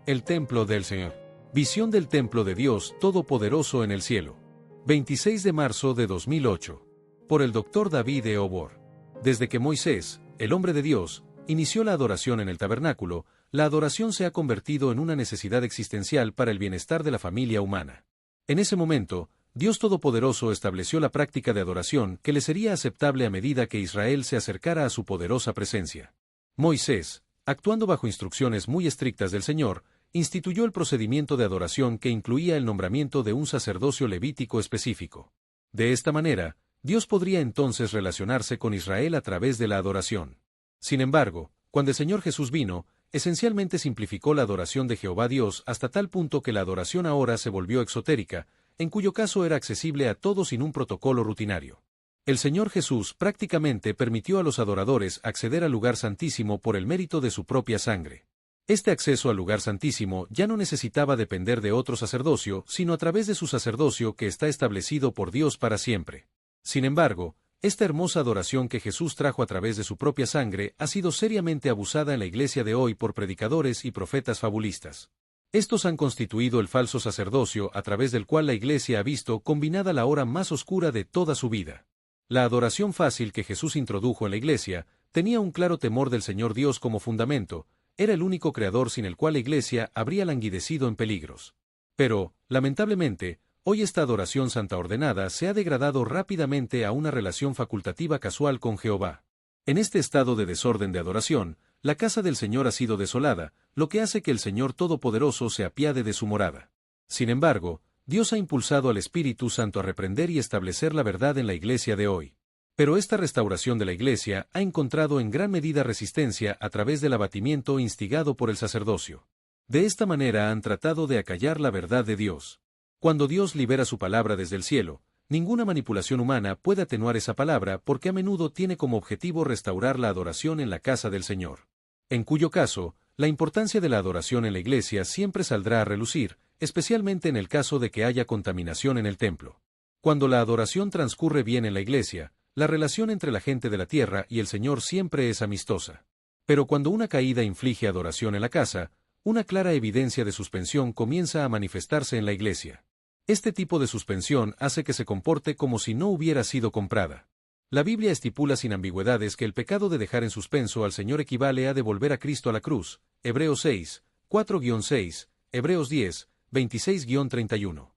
El templo del Señor. Visión del templo de Dios Todopoderoso en el cielo. 26 de marzo de 2008. Por el Dr. David E. Obor. Desde que Moisés, el hombre de Dios, inició la adoración en el tabernáculo, la adoración se ha convertido en una necesidad existencial para el bienestar de la familia humana. En ese momento, Dios Todopoderoso estableció la práctica de adoración que le sería aceptable a medida que Israel se acercara a su poderosa presencia. Moisés, actuando bajo instrucciones muy estrictas del Señor, instituyó el procedimiento de adoración que incluía el nombramiento de un sacerdocio levítico específico. De esta manera, Dios podría entonces relacionarse con Israel a través de la adoración. Sin embargo, cuando el Señor Jesús vino, esencialmente simplificó la adoración de Jehová Dios hasta tal punto que la adoración ahora se volvió exotérica, en cuyo caso era accesible a todos sin un protocolo rutinario. El Señor Jesús prácticamente permitió a los adoradores acceder al lugar santísimo por el mérito de su propia sangre. Este acceso al lugar santísimo ya no necesitaba depender de otro sacerdocio, sino a través de su sacerdocio que está establecido por Dios para siempre. Sin embargo, esta hermosa adoración que Jesús trajo a través de su propia sangre ha sido seriamente abusada en la iglesia de hoy por predicadores y profetas fabulistas. Estos han constituido el falso sacerdocio a través del cual la iglesia ha visto combinada la hora más oscura de toda su vida. La adoración fácil que Jesús introdujo en la iglesia tenía un claro temor del Señor Dios como fundamento, era el único creador sin el cual la iglesia habría languidecido en peligros. Pero, lamentablemente, hoy esta adoración santa ordenada se ha degradado rápidamente a una relación facultativa casual con Jehová. En este estado de desorden de adoración, la casa del Señor ha sido desolada, lo que hace que el Señor Todopoderoso se apiade de su morada. Sin embargo, Dios ha impulsado al Espíritu Santo a reprender y establecer la verdad en la iglesia de hoy. Pero esta restauración de la iglesia ha encontrado en gran medida resistencia a través del abatimiento instigado por el sacerdocio. De esta manera han tratado de acallar la verdad de Dios. Cuando Dios libera su palabra desde el cielo, ninguna manipulación humana puede atenuar esa palabra porque a menudo tiene como objetivo restaurar la adoración en la casa del Señor. En cuyo caso, la importancia de la adoración en la iglesia siempre saldrá a relucir, especialmente en el caso de que haya contaminación en el templo. Cuando la adoración transcurre bien en la iglesia, la relación entre la gente de la tierra y el Señor siempre es amistosa. Pero cuando una caída inflige adoración en la casa, una clara evidencia de suspensión comienza a manifestarse en la iglesia. Este tipo de suspensión hace que se comporte como si no hubiera sido comprada. La Biblia estipula sin ambigüedades que el pecado de dejar en suspenso al Señor equivale a devolver a Cristo a la cruz, Hebreos 6, 4-6, Hebreos 10, 26-31.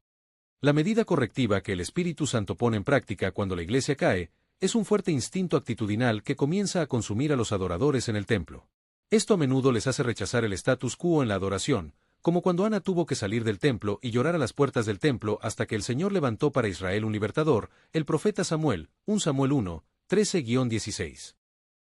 La medida correctiva que el Espíritu Santo pone en práctica cuando la iglesia cae, es un fuerte instinto actitudinal que comienza a consumir a los adoradores en el templo. Esto a menudo les hace rechazar el status quo en la adoración, como cuando Ana tuvo que salir del templo y llorar a las puertas del templo hasta que el Señor levantó para Israel un libertador, el profeta Samuel, 1 Samuel 1, 13-16.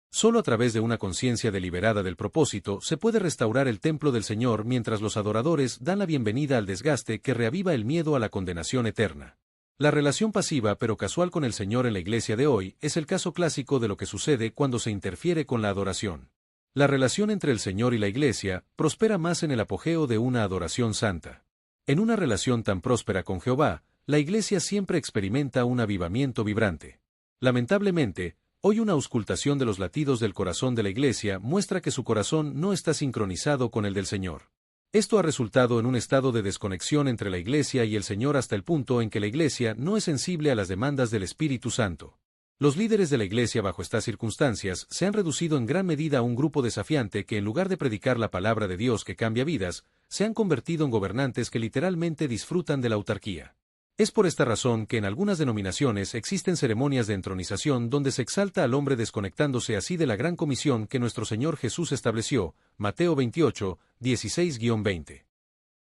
Solo a través de una conciencia deliberada del propósito se puede restaurar el templo del Señor mientras los adoradores dan la bienvenida al desgaste que reaviva el miedo a la condenación eterna. La relación pasiva pero casual con el Señor en la iglesia de hoy es el caso clásico de lo que sucede cuando se interfiere con la adoración. La relación entre el Señor y la iglesia prospera más en el apogeo de una adoración santa. En una relación tan próspera con Jehová, la iglesia siempre experimenta un avivamiento vibrante. Lamentablemente, hoy una auscultación de los latidos del corazón de la iglesia muestra que su corazón no está sincronizado con el del Señor. Esto ha resultado en un estado de desconexión entre la iglesia y el Señor hasta el punto en que la iglesia no es sensible a las demandas del Espíritu Santo. Los líderes de la iglesia bajo estas circunstancias se han reducido en gran medida a un grupo desafiante que en lugar de predicar la palabra de Dios que cambia vidas, se han convertido en gobernantes que literalmente disfrutan de la autarquía. Es por esta razón que en algunas denominaciones existen ceremonias de entronización donde se exalta al hombre desconectándose así de la gran comisión que nuestro Señor Jesús estableció, Mateo 28, 16-20.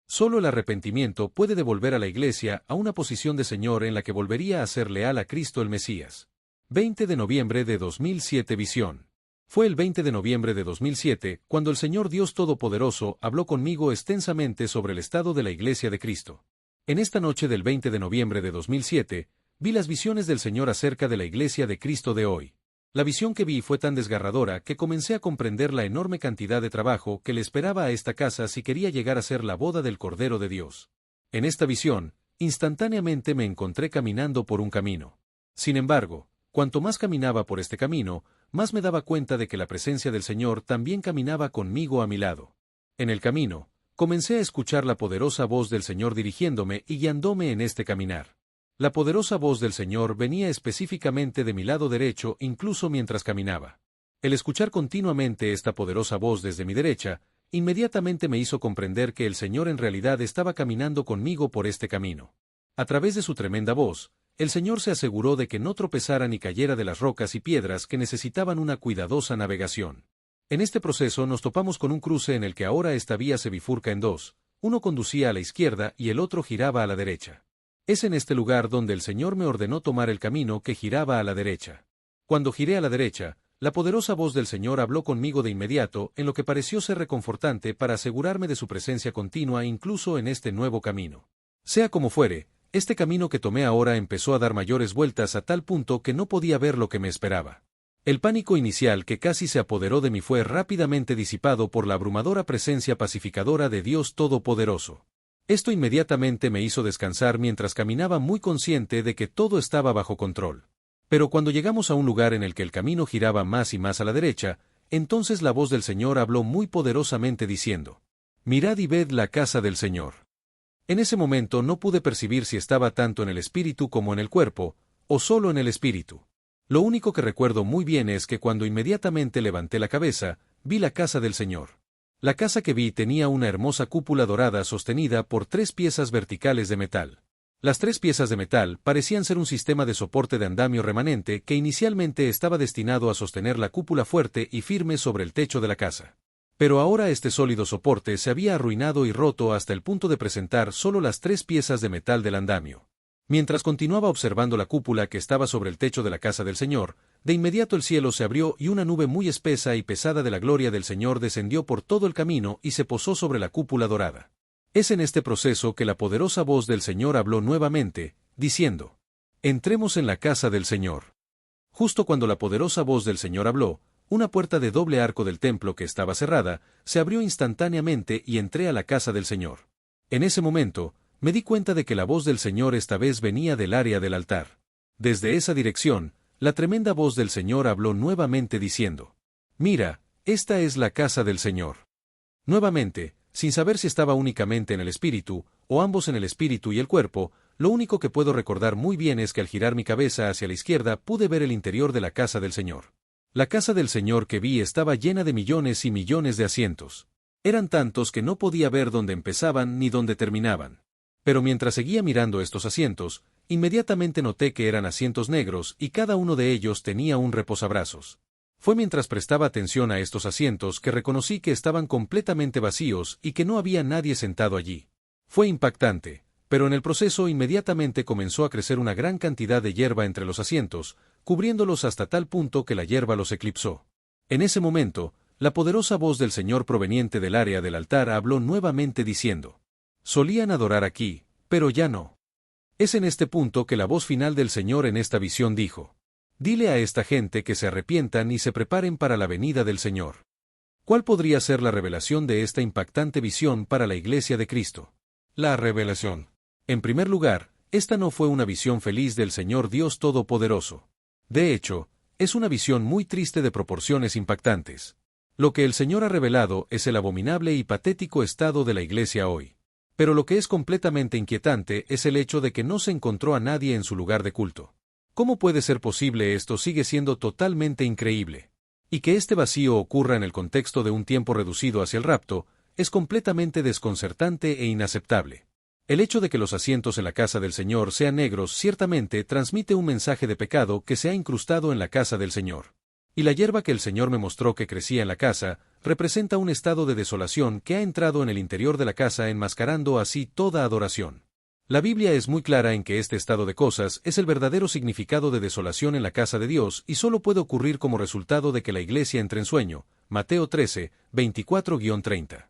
Solo el arrepentimiento puede devolver a la iglesia a una posición de Señor en la que volvería a ser leal a Cristo el Mesías. 20 de noviembre de 2007 Visión. Fue el 20 de noviembre de 2007 cuando el Señor Dios Todopoderoso habló conmigo extensamente sobre el estado de la Iglesia de Cristo. En esta noche del 20 de noviembre de 2007, vi las visiones del Señor acerca de la Iglesia de Cristo de hoy. La visión que vi fue tan desgarradora que comencé a comprender la enorme cantidad de trabajo que le esperaba a esta casa si quería llegar a ser la boda del Cordero de Dios. En esta visión, instantáneamente me encontré caminando por un camino. Sin embargo, cuanto más caminaba por este camino, más me daba cuenta de que la presencia del Señor también caminaba conmigo a mi lado. En el camino, Comencé a escuchar la poderosa voz del Señor dirigiéndome y guiándome en este caminar. La poderosa voz del Señor venía específicamente de mi lado derecho incluso mientras caminaba. El escuchar continuamente esta poderosa voz desde mi derecha, inmediatamente me hizo comprender que el Señor en realidad estaba caminando conmigo por este camino. A través de su tremenda voz, el Señor se aseguró de que no tropezara ni cayera de las rocas y piedras que necesitaban una cuidadosa navegación. En este proceso nos topamos con un cruce en el que ahora esta vía se bifurca en dos, uno conducía a la izquierda y el otro giraba a la derecha. Es en este lugar donde el Señor me ordenó tomar el camino que giraba a la derecha. Cuando giré a la derecha, la poderosa voz del Señor habló conmigo de inmediato, en lo que pareció ser reconfortante para asegurarme de su presencia continua incluso en este nuevo camino. Sea como fuere, este camino que tomé ahora empezó a dar mayores vueltas a tal punto que no podía ver lo que me esperaba. El pánico inicial que casi se apoderó de mí fue rápidamente disipado por la abrumadora presencia pacificadora de Dios Todopoderoso. Esto inmediatamente me hizo descansar mientras caminaba muy consciente de que todo estaba bajo control. Pero cuando llegamos a un lugar en el que el camino giraba más y más a la derecha, entonces la voz del Señor habló muy poderosamente diciendo: «Mirad y ved la casa del Señor». En ese momento no pude percibir si estaba tanto en el espíritu como en el cuerpo, o solo en el espíritu. Lo único que recuerdo muy bien es que cuando inmediatamente levanté la cabeza, vi la casa del Señor. La casa que vi tenía una hermosa cúpula dorada sostenida por 3 piezas verticales de metal. Las 3 piezas de metal parecían ser un sistema de soporte de andamio remanente que inicialmente estaba destinado a sostener la cúpula fuerte y firme sobre el techo de la casa. Pero ahora este sólido soporte se había arruinado y roto hasta el punto de presentar solo las 3 piezas de metal del andamio. Mientras continuaba observando la cúpula que estaba sobre el techo de la casa del Señor, de inmediato el cielo se abrió y una nube muy espesa y pesada de la gloria del Señor descendió por todo el camino y se posó sobre la cúpula dorada. Es en este proceso que la poderosa voz del Señor habló nuevamente, diciendo: «Entremos en la casa del Señor». Justo cuando la poderosa voz del Señor habló, una puerta de doble arco del templo que estaba cerrada, se abrió instantáneamente y entré a la casa del Señor. En ese momento, me di cuenta de que la voz del Señor esta vez venía del área del altar. Desde esa dirección, la tremenda voz del Señor habló nuevamente diciendo: «Mira, esta es la casa del Señor». Nuevamente, sin saber si estaba únicamente en el espíritu, o ambos en el espíritu y el cuerpo, lo único que puedo recordar muy bien es que al girar mi cabeza hacia la izquierda pude ver el interior de la casa del Señor. La casa del Señor que vi estaba llena de millones y millones de asientos. Eran tantos que no podía ver dónde empezaban ni dónde terminaban. Pero mientras seguía mirando estos asientos, inmediatamente noté que eran asientos negros y cada uno de ellos tenía un reposabrazos. Fue mientras prestaba atención a estos asientos que reconocí que estaban completamente vacíos y que no había nadie sentado allí. Fue impactante, pero en el proceso inmediatamente comenzó a crecer una gran cantidad de hierba entre los asientos, cubriéndolos hasta tal punto que la hierba los eclipsó. En ese momento, la poderosa voz del Señor proveniente del área del altar habló nuevamente diciendo: «Solían adorar aquí, pero ya no». Es en este punto que la voz final del Señor en esta visión dijo: «Dile a esta gente que se arrepientan y se preparen para la venida del Señor». ¿Cuál podría ser la revelación de esta impactante visión para la Iglesia de Cristo? La revelación. En primer lugar, esta no fue una visión feliz del Señor Dios Todopoderoso. De hecho, es una visión muy triste de proporciones impactantes. Lo que el Señor ha revelado es el abominable y patético estado de la Iglesia hoy. Pero lo que es completamente inquietante es el hecho de que no se encontró a nadie en su lugar de culto. ¿Cómo puede ser posible esto? Sigue siendo totalmente increíble. Y que este vacío ocurra en el contexto de un tiempo reducido hacia el rapto, es completamente desconcertante e inaceptable. El hecho de que los asientos en la casa del Señor sean negros ciertamente transmite un mensaje de pecado que se ha incrustado en la casa del Señor. Y la hierba que el Señor me mostró que crecía en la casa, representa un estado de desolación que ha entrado en el interior de la casa enmascarando así toda adoración. La Biblia es muy clara en que este estado de cosas es el verdadero significado de desolación en la casa de Dios y solo puede ocurrir como resultado de que la iglesia entre en sueño. Mateo 13, 24-30.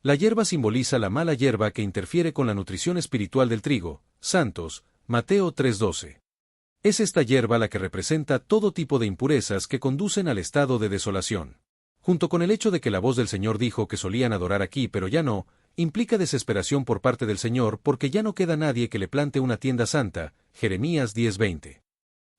La hierba simboliza la mala hierba que interfiere con la nutrición espiritual del trigo, santos, Mateo 3:12. Es esta hierba la que representa todo tipo de impurezas que conducen al estado de desolación. Junto con el hecho de que la voz del Señor dijo que solían adorar aquí pero ya no, implica desesperación por parte del Señor porque ya no queda nadie que le plante una tienda santa, Jeremías 10:20.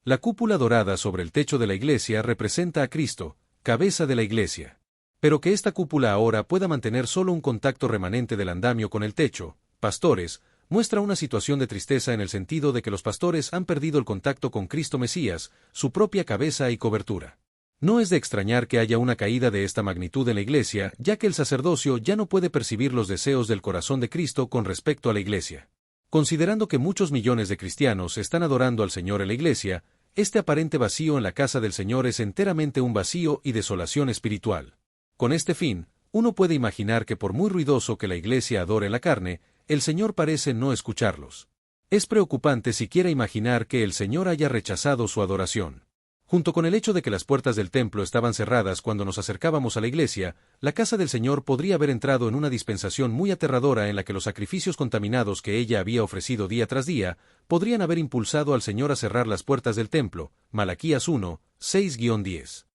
La cúpula dorada sobre el techo de la iglesia representa a Cristo, cabeza de la iglesia. Pero que esta cúpula ahora pueda mantener solo un contacto remanente del andamio con el techo, pastores, muestra una situación de tristeza en el sentido de que los pastores han perdido el contacto con Cristo Mesías, su propia cabeza y cobertura. No es de extrañar que haya una caída de esta magnitud en la Iglesia, ya que el sacerdocio ya no puede percibir los deseos del corazón de Cristo con respecto a la Iglesia. Considerando que muchos millones de cristianos están adorando al Señor en la Iglesia, este aparente vacío en la casa del Señor es enteramente un vacío y desolación espiritual. Con este fin, uno puede imaginar que por muy ruidoso que la Iglesia adore en la carne, el Señor parece no escucharlos. Es preocupante siquiera imaginar que el Señor haya rechazado su adoración. Junto con el hecho de que las puertas del templo estaban cerradas cuando nos acercábamos a la iglesia, la casa del Señor podría haber entrado en una dispensación muy aterradora en la que los sacrificios contaminados que ella había ofrecido día tras día, podrían haber impulsado al Señor a cerrar las puertas del templo. Malaquías 1, 6-10.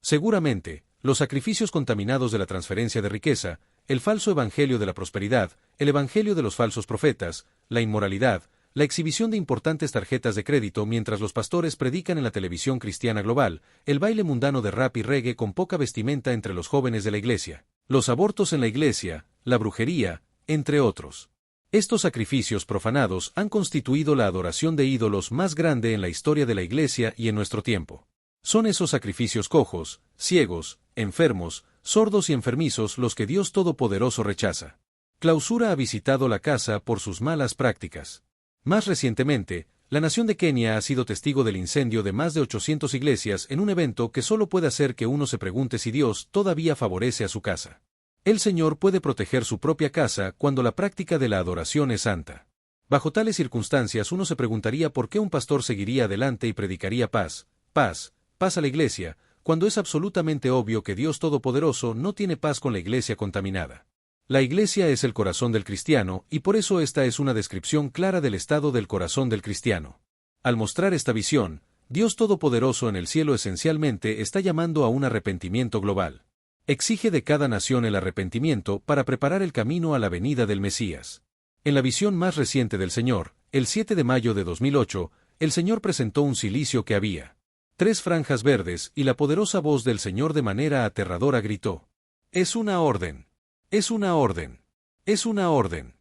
Seguramente, los sacrificios contaminados de la transferencia de riqueza, el falso evangelio de la prosperidad, el evangelio de los falsos profetas, la inmoralidad, la exhibición de importantes tarjetas de crédito mientras los pastores predican en la televisión cristiana global, el baile mundano de rap y reggae con poca vestimenta entre los jóvenes de la iglesia, los abortos en la iglesia, la brujería, entre otros. Estos sacrificios profanados han constituido la adoración de ídolos más grande en la historia de la iglesia y en nuestro tiempo. Son esos sacrificios cojos, ciegos, enfermos, sordos y enfermizos los que Dios Todopoderoso rechaza. Clausura ha visitado la casa por sus malas prácticas. Más recientemente, la nación de Kenia ha sido testigo del incendio de más de 800 iglesias en un evento que solo puede hacer que uno se pregunte si Dios todavía favorece a su casa. El Señor puede proteger su propia casa cuando la práctica de la adoración es santa. Bajo tales circunstancias uno se preguntaría por qué un pastor seguiría adelante y predicaría paz, paz, paz a la iglesia, cuando es absolutamente obvio que Dios Todopoderoso no tiene paz con la iglesia contaminada. La iglesia es el corazón del cristiano, y por eso esta es una descripción clara del estado del corazón del cristiano. Al mostrar esta visión, Dios Todopoderoso en el cielo esencialmente está llamando a un arrepentimiento global. Exige de cada nación el arrepentimiento para preparar el camino a la venida del Mesías. En la visión más reciente del Señor, el 7 de mayo de 2008, el Señor presentó un cilicio que había 3 franjas verdes y la poderosa voz del Señor de manera aterradora gritó: «Es una orden. Es una orden. Es una orden.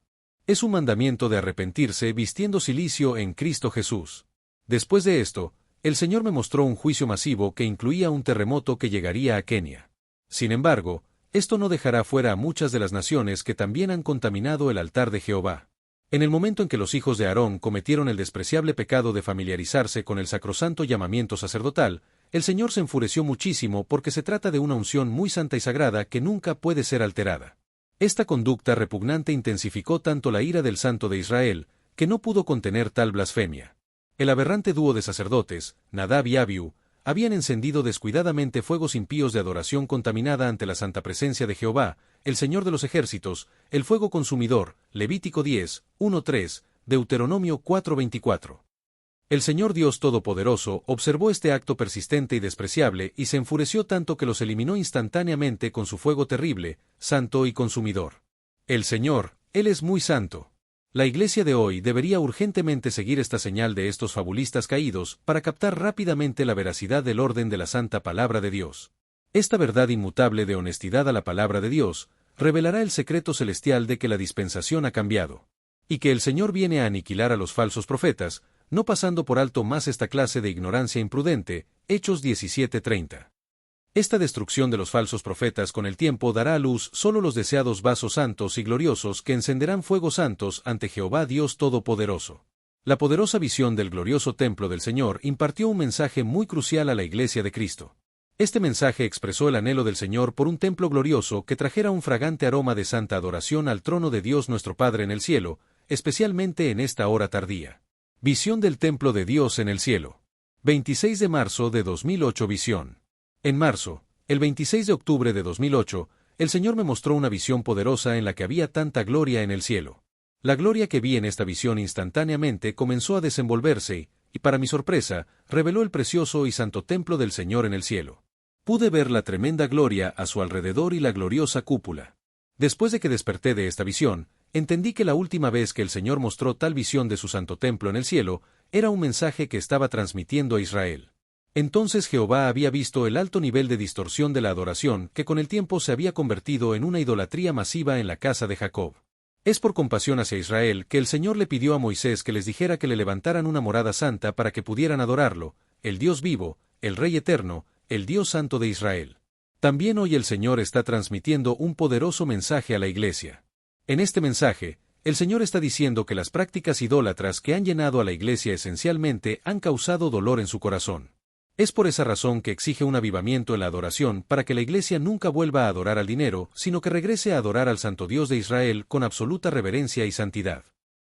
Es un mandamiento de arrepentirse vistiendo cilicio en Cristo Jesús». Después de esto, el Señor me mostró un juicio masivo que incluía un terremoto que llegaría a Kenia. Sin embargo, esto no dejará fuera a muchas de las naciones que también han contaminado el altar de Jehová. En el momento en que los hijos de Aarón cometieron el despreciable pecado de familiarizarse con el sacrosanto llamamiento sacerdotal, el Señor se enfureció muchísimo porque se trata de una unción muy santa y sagrada que nunca puede ser alterada. Esta conducta repugnante intensificó tanto la ira del Santo de Israel, que no pudo contener tal blasfemia. El aberrante dúo de sacerdotes, Nadab y Abiú, habían encendido descuidadamente fuegos impíos de adoración contaminada ante la santa presencia de Jehová, el Señor de los ejércitos, el fuego consumidor, Levítico 10, 1-3, Deuteronomio 4:24. El Señor Dios Todopoderoso observó este acto persistente y despreciable y se enfureció tanto que los eliminó instantáneamente con su fuego terrible, santo y consumidor. El Señor, Él es muy santo. La iglesia de hoy debería urgentemente seguir esta señal de estos fabulistas caídos para captar rápidamente la veracidad del orden de la santa palabra de Dios. Esta verdad inmutable de honestidad a la palabra de Dios revelará el secreto celestial de que la dispensación ha cambiado, y que el Señor viene a aniquilar a los falsos profetas, no pasando por alto más esta clase de ignorancia imprudente. Hechos 17:30. Esta destrucción de los falsos profetas con el tiempo dará a luz solo los deseados vasos santos y gloriosos que encenderán fuegos santos ante Jehová Dios Todopoderoso. La poderosa visión del glorioso templo del Señor impartió un mensaje muy crucial a la Iglesia de Cristo. Este mensaje expresó el anhelo del Señor por un templo glorioso que trajera un fragante aroma de santa adoración al trono de Dios nuestro Padre en el cielo, especialmente en esta hora tardía. Visión del templo de Dios en el cielo. 26 de marzo de 2008. Visión. En marzo, el 26 de octubre de 2008, el Señor me mostró una visión poderosa en la que había tanta gloria en el cielo. La gloria que vi en esta visión instantáneamente comenzó a desenvolverse y, para mi sorpresa, reveló el precioso y santo templo del Señor en el cielo. Pude ver la tremenda gloria a su alrededor y la gloriosa cúpula. Después de que desperté de esta visión, entendí que la última vez que el Señor mostró tal visión de su santo templo en el cielo, era un mensaje que estaba transmitiendo a Israel. Entonces Jehová había visto el alto nivel de distorsión de la adoración que con el tiempo se había convertido en una idolatría masiva en la casa de Jacob. Es por compasión hacia Israel que el Señor le pidió a Moisés que les dijera que le levantaran una morada santa para que pudieran adorarlo, el Dios vivo, el Rey eterno, el Dios santo de Israel. También hoy el Señor está transmitiendo un poderoso mensaje a la Iglesia. En este mensaje, el Señor está diciendo que las prácticas idólatras que han llenado a la Iglesia esencialmente han causado dolor en su corazón. Es por esa razón que exige un avivamiento en la adoración para que la Iglesia nunca vuelva a adorar al dinero, sino que regrese a adorar al Santo Dios de Israel con absoluta reverencia y santidad.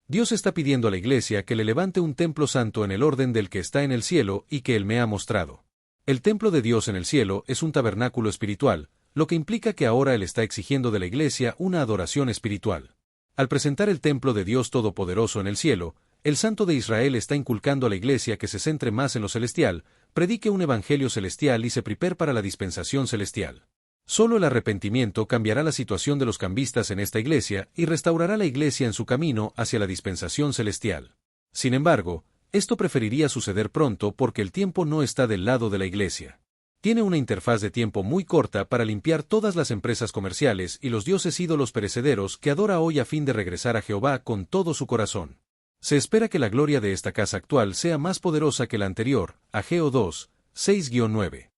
Dios está pidiendo a la Iglesia que le levante un templo santo en el orden del que está en el cielo y que Él me ha mostrado. El templo de Dios en el cielo es un tabernáculo espiritual, lo que implica que ahora Él está exigiendo de la Iglesia una adoración espiritual. Al presentar el templo de Dios Todopoderoso en el cielo, el Santo de Israel está inculcando a la Iglesia que se centre más en lo celestial, predique un evangelio celestial y se prepare para la dispensación celestial. Solo el arrepentimiento cambiará la situación de los cambistas en esta Iglesia y restaurará la Iglesia en su camino hacia la dispensación celestial. Sin embargo, esto preferiría suceder pronto porque el tiempo no está del lado de la Iglesia. Tiene una interfaz de tiempo muy corta para limpiar todas las empresas comerciales y los dioses ídolos perecederos que adora hoy a fin de regresar a Jehová con todo su corazón. Se espera que la gloria de esta casa actual sea más poderosa que la anterior, Ageo 2, 6-9.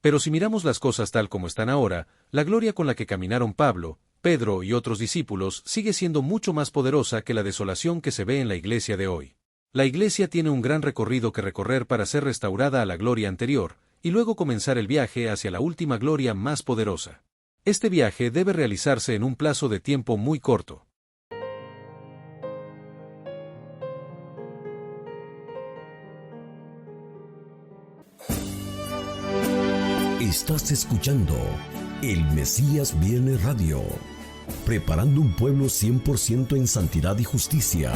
Pero si miramos las cosas tal como están ahora, la gloria con la que caminaron Pablo, Pedro y otros discípulos sigue siendo mucho más poderosa que la desolación que se ve en la iglesia de hoy. La iglesia tiene un gran recorrido que recorrer para ser restaurada a la gloria anterior, y luego comenzar el viaje hacia la última gloria más poderosa. Este viaje debe realizarse en un plazo de tiempo muy corto. Estás escuchando El Mesías Viene Radio, preparando un pueblo 100% en santidad y justicia.